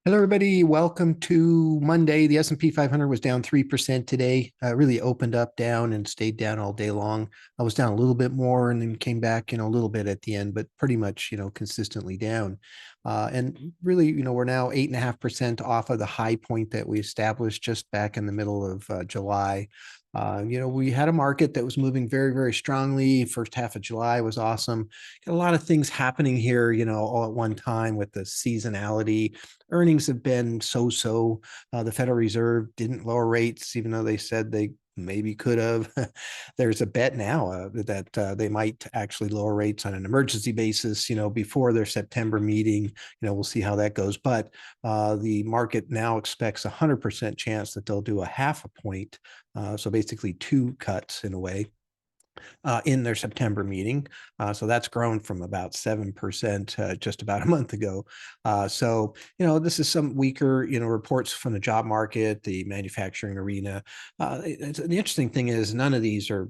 Hello, everybody. Welcome to Monday. The S&P 500 was down 3% today. Really opened up down and stayed down all day long. I was down a little bit more and then came back, a little bit at the end, but pretty much, consistently down. And really, we're now 8.5% off of the high point that we established just back in the middle of July. We had a market that was moving very, very strongly. First half of July was awesome. Got a lot of things happening here, all at one time with the seasonality. Earnings have been so-so. The Federal Reserve didn't lower rates, even though they said they maybe could have. There's a bet now that they might actually lower rates on an emergency basis, before their September meeting. We'll see how that goes. But the market now expects 100% chance that they'll do a half a point. So basically two cuts in a way in their September meeting. So that's grown from about 7% just about a month ago. This is some weaker, reports from the job market, the manufacturing arena. The interesting thing is none of these are,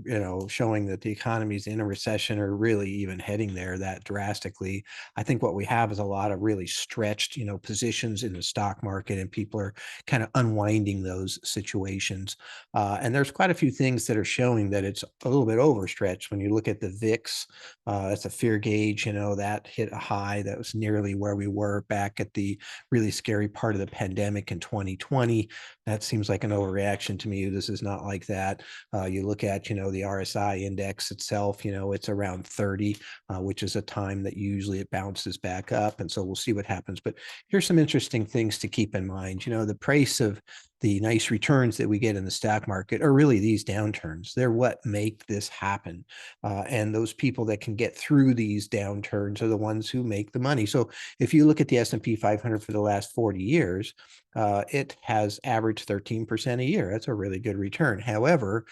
showing that the economy is in a recession or really even heading there that drastically. I think what we have is a lot of really stretched, positions in the stock market, and people are kind of unwinding those situations. And there's quite a few things that are showing that it's a little bit overstretched. When you look at the VIX, that's a fear gauge, that hit a high that was nearly where we were back at the really scary part of the pandemic in 2020. That seems like an overreaction to me. This is not like that. You look at, the RSI index itself, it's around 30, which is a time that usually it bounces back up. And so we'll see what happens. But here's some interesting things to keep in mind. The price of the nice returns that we get in the stock market are really these downturns. They're what make this happen. And those people that can get through these downturns are the ones who make the money. So if you look at the S&P 500 for the last 40 years, it has averaged 13% a year. That's a really good return. However,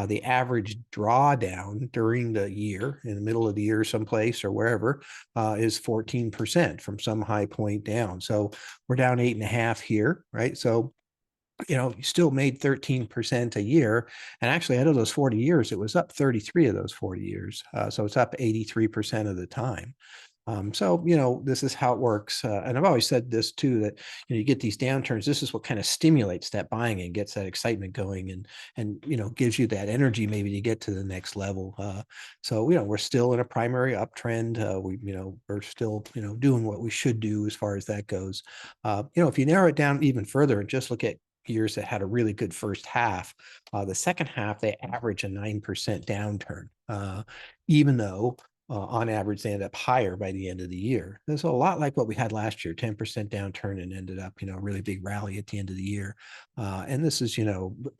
the average drawdown during the year, in the middle of the year someplace or wherever, is 14% from some high point down. So we're down 8.5 here, right? So you still made 13% a year. And actually, out of those 40 years, it was up 33 of those 40 years. So it's up 83% of the time. This is how it works. And I've always said this too, that, you get these downturns. This is what kind of stimulates that buying and gets that excitement going and gives you that energy maybe to get to the next level. We're still in a primary uptrend. We're still, doing what we should do as far as that goes. If you narrow it down even further and just look at years that had a really good first half, the second half, they average a 9% downturn, even though on average, they end up higher by the end of the year. That's a lot like what we had last year, 10% downturn and ended up, a really big rally at the end of the year. And this is,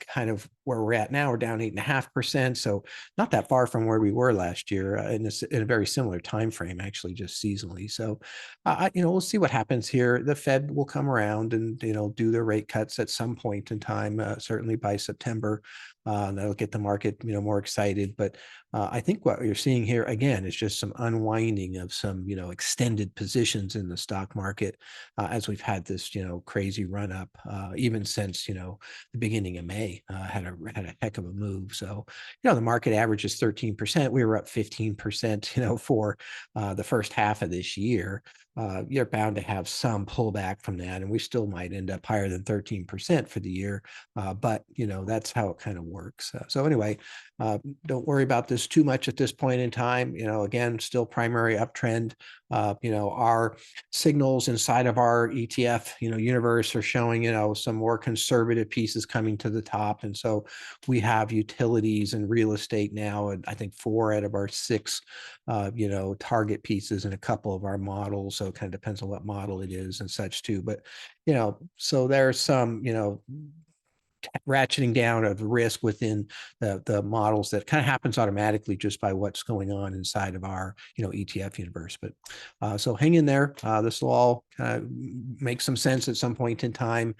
kind of where we're at now. We're down 8.5%. So not that far from where we were last year in a very similar time frame, actually, just seasonally. So, we'll see what happens here. The Fed will come around and, do their rate cuts at some point in time, certainly by September. That'll get the market, more excited. But I think what you're seeing here again is just some unwinding of some, extended positions in the stock market as we've had this, crazy run up, even since, the beginning of May, had a heck of a move. So, the market average is 13%. We were up 15%, for the first half of this year. You're bound to have some pullback from that, and we still might end up higher than 13% for the year. But that's how it kind of works. So anyway, don't worry about this too much at this point in time. Again, still primary uptrend. Our signals inside of our ETF, universe are showing, some more conservative pieces coming to the top. And so we have utilities and real estate now, and I think 4 out of our 6, target pieces in a couple of our models. So it kind of depends on what model it is and such too. But, so there's some, ratcheting down of risk within the models that kind of happens automatically just by what's going on inside of our ETF universe. But so hang in there. This will all kind of make some sense at some point in time.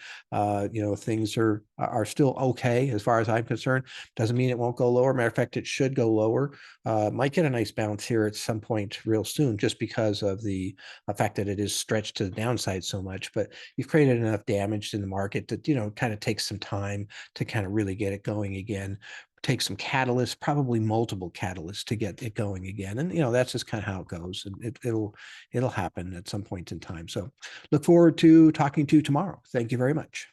Things are still okay as far as I'm concerned. Doesn't mean it won't go lower. Matter of fact, it should go lower. Might get a nice bounce here at some point real soon, just because of the fact that it is stretched to the downside so much. But you've created enough damage in the market that kind of takes some time to kind of really get it going again. take some catalysts, probably multiple catalysts to get it going again. And that's just kind of how it goes. And it'll happen at some point in time. So look forward to talking to you tomorrow. Thank you very much.